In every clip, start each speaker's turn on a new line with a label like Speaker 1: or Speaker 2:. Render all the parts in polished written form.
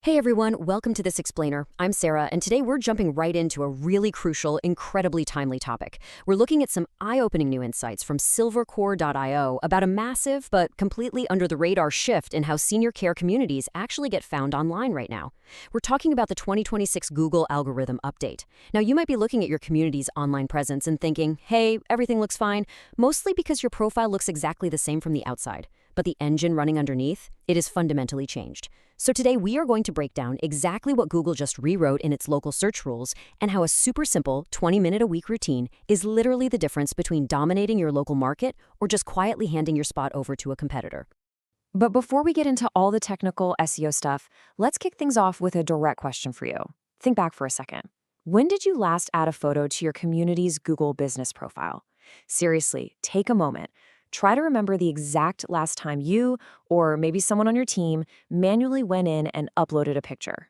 Speaker 1: Hey everyone, welcome to This Explainer. I'm Sarah, and today we're jumping right into a really crucial, incredibly timely topic. We're looking at some eye-opening new insights from silvercore.io about a massive but completely under-the-radar shift in how senior care communities actually get found online right now. We're talking about the 2026 Google algorithm update. Now, you might be looking at your community's online presence and thinking, hey, everything looks fine, mostly because your profile looks exactly the same from the outside. But the engine running underneath, it is fundamentally changed. So today we are going to break down exactly what Google just rewrote in its local search rules and how a super simple 20-minute-a-week routine is literally the difference between dominating your local market or just quietly handing your spot over to a competitor. But before we get into all the technical SEO stuff, let's kick things off with a direct question for you. Think back for a second. When did you last add a photo to your community's Google business profile? Seriously, take a moment. Try to remember the exact last time you, or maybe someone on your team, manually went in and uploaded a picture.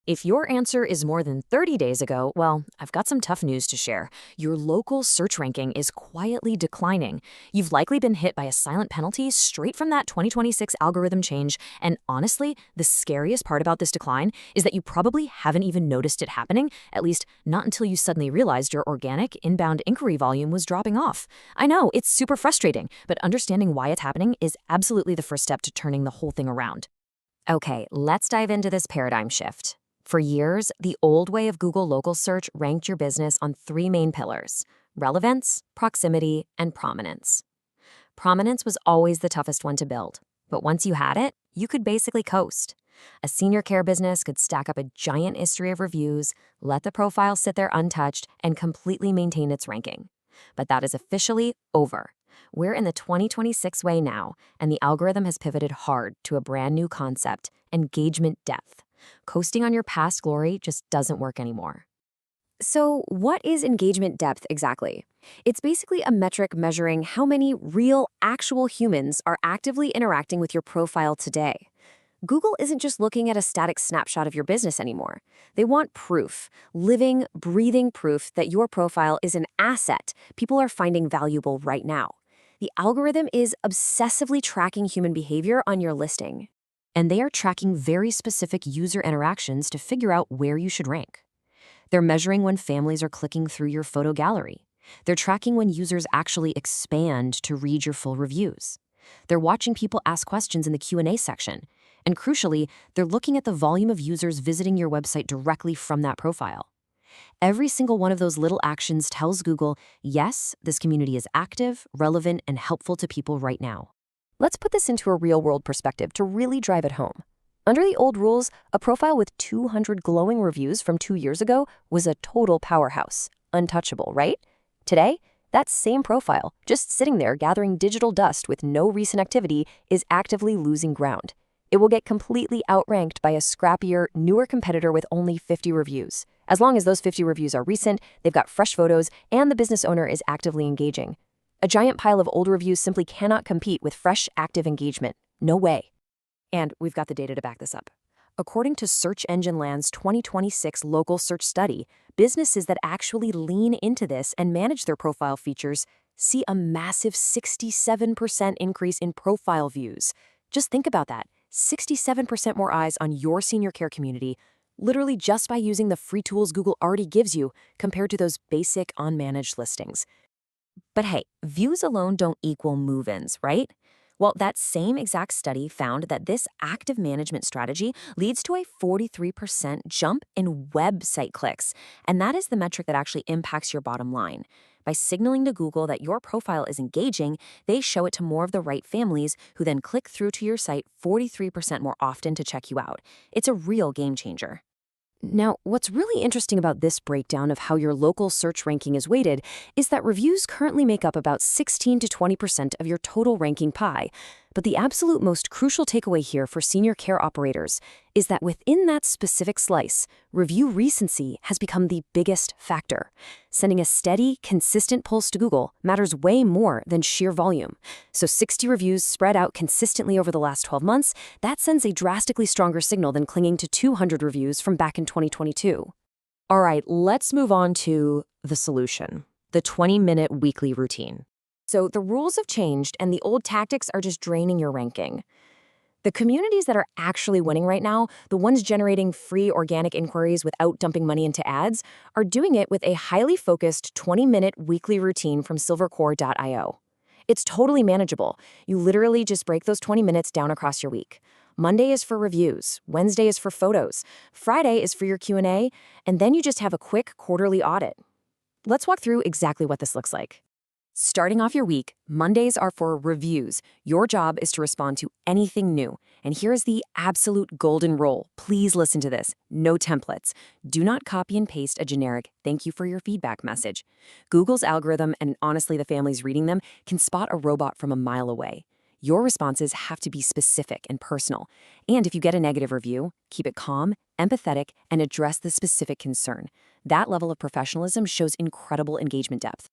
Speaker 1: If your answer is more than 30 days ago, well, I've got some tough news to share. Your local search ranking is quietly declining. You've likely been hit by a silent penalty straight from that 2026 algorithm change, and honestly, the scariest part about this decline is that you probably haven't even noticed it happening, at least not until you suddenly realized your organic inbound inquiry volume was dropping off. I know, it's super frustrating, but understanding why it's happening is absolutely the first step to turning the whole thing around. Okay, let's dive into this paradigm shift. For years, the old way of Google local search ranked your business on three main pillars: relevance, proximity, and prominence. Prominence was always the toughest one to build, but once you had it, you could basically coast. A senior care business could stack up a giant history of reviews, let the profile sit there untouched, and completely maintain its ranking. But that is officially over. We're in the 2026 way now, and the algorithm has pivoted hard to a brand new concept: engagement depth. Coasting on your past glory just doesn't work anymore. So, what is engagement depth exactly? It's basically a metric measuring how many real, actual humans are actively interacting with your profile today. Google isn't just looking at a static snapshot of your business anymore. They want proof, living, breathing proof that your profile is an asset people are finding valuable right now. The algorithm is obsessively tracking human behavior on your listing. And they are tracking very specific user interactions to figure out where you should rank. They're measuring when families are clicking through your photo gallery. They're tracking when users actually expand to read your full reviews. They're watching people ask questions in the Q&A section. And crucially, they're looking at the volume of users visiting your website directly from that profile. Every single one of those little actions tells Google, yes, this community is active, relevant, and helpful to people right now. Let's put this into a real-world perspective to really drive it home. Under the old rules, a profile with 200 glowing reviews from 2 years ago was a total powerhouse, untouchable, right? Today, that same profile, just sitting there gathering digital dust with no recent activity, is actively losing ground. It will get completely outranked by a scrappier, newer competitor with only 50 reviews. As long as those 50 reviews are recent, they've got fresh photos, and the business owner is actively engaging. A giant pile of old reviews simply cannot compete with fresh, active engagement. No way. And we've got the data to back this up. According to Search Engine Land's 2026 local search study, businesses that actually lean into this and manage their profile features see a massive 67% increase in profile views. Just think about that. 67% more eyes on your senior care community, literally just by using the free tools Google already gives you compared to those basic unmanaged listings. But hey, views alone don't equal move-ins, right? Well, that same exact study found that this active management strategy leads to a 43% jump in website clicks, and that is the metric that actually impacts your bottom line. By signaling to Google that your profile is engaging, they show it to more of the right families who then click through to your site 43% more often to check you out. It's a real game changer. Now, what's really interesting about this breakdown of how your local search ranking is weighted is that reviews currently make up about 16 to 20% of your total ranking pie. But the absolute most crucial takeaway here for senior care operators is that within that specific slice, review recency has become the biggest factor. Sending a steady, consistent pulse to Google matters way more than sheer volume. So 60 reviews spread out consistently over the last 12 months, that sends a drastically stronger signal than clinging to 200 reviews from back in 2022. All right, let's move on to the solution, the 20-minute weekly routine. So the rules have changed and the old tactics are just draining your ranking.
Speaker 2: The communities that are actually winning right now, the ones generating free organic inquiries without dumping money into ads, are doing it with a highly focused 20-minute weekly routine from silvercore.io. It's totally manageable. You literally just break those 20 minutes down across your week. Monday is for reviews, Wednesday is for photos, Friday is for your Q&A, and then you just have a quick quarterly audit. Let's walk through exactly what this looks like. Starting off your week, Mondays are for reviews. Your job is to respond to anything new. And here's the absolute golden rule. Please listen to this. No templates. Do not copy and paste a generic "thank you for your feedback" message. Google's algorithm, and honestly the families reading them, can spot a robot from a mile away. Your responses have to be specific and personal. And if you get a negative review, keep it calm, empathetic, and address the specific concern. That level of professionalism shows incredible engagement depth.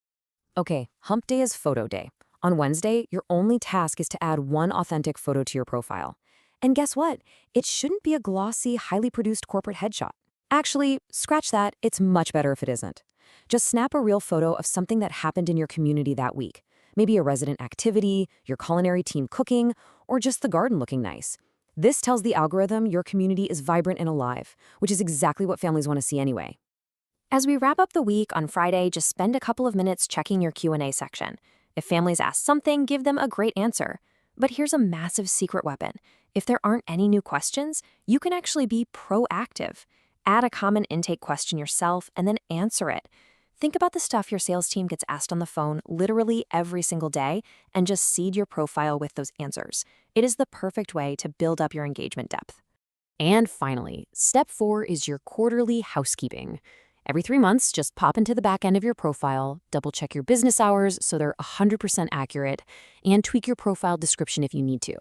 Speaker 2: Okay, hump day is photo day. On Wednesday, your only task is to add one authentic photo to your profile. And guess what? It shouldn't be a glossy, highly produced corporate headshot. Actually, scratch that, it's much better if it isn't. Just snap a real photo of something that happened in your community that week. Maybe a resident activity, your culinary team cooking, or just the garden looking nice. This tells the algorithm your community is vibrant and alive, which is exactly what families want to see anyway. As we wrap up the week on Friday, just spend a couple of minutes checking your Q&A section. If families ask something, give them a great answer. But here's a massive secret weapon. If there aren't any new questions, you can actually be proactive. Add a common intake question yourself and then answer it. Think about the stuff your sales team gets asked on the phone literally every single day and just seed your profile with those answers. It is the perfect way to build up your engagement depth. And finally, step 4 is your quarterly housekeeping. Every 3 months, just pop into the back end of your profile, double-check your business hours so they're 100% accurate, and tweak your profile description if you need to.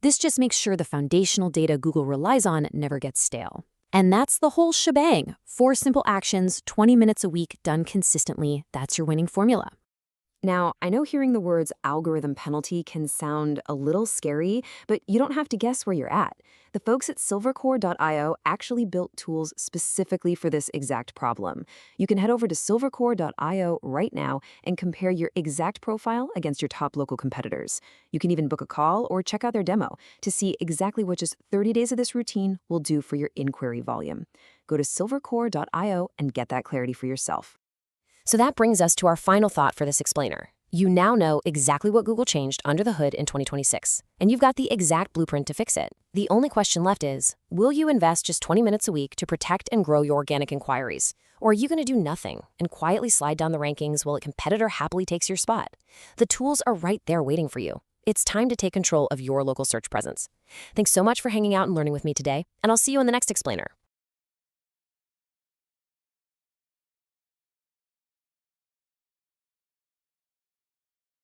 Speaker 2: This just makes sure the foundational data Google relies on never gets stale. And that's the whole shebang. 4 simple actions, 20 minutes a week, done consistently. That's your winning formula. Now, I know hearing the words algorithm penalty can sound a little scary, but you don't have to guess where you're at. The folks at silvercore.io actually built tools specifically for this exact problem. You can head over to silvercore.io right now and compare your exact profile against your top local competitors. You can even book a call or check out their demo to see exactly what just 30 days of this routine will do for your inquiry volume. Go to silvercore.io and get that clarity for yourself. So that brings us to our final thought for this explainer. You now know exactly what Google changed under the hood in 2026, and you've got the exact blueprint to fix it. The only question left is, will you invest just 20 minutes a week to protect and grow your organic inquiries? Or are you going to do nothing and quietly slide down the rankings while a competitor happily takes your spot? The tools are right there waiting for you. It's time to take control of your local search presence. Thanks so much for hanging out and learning with me today, and I'll see you in the next explainer.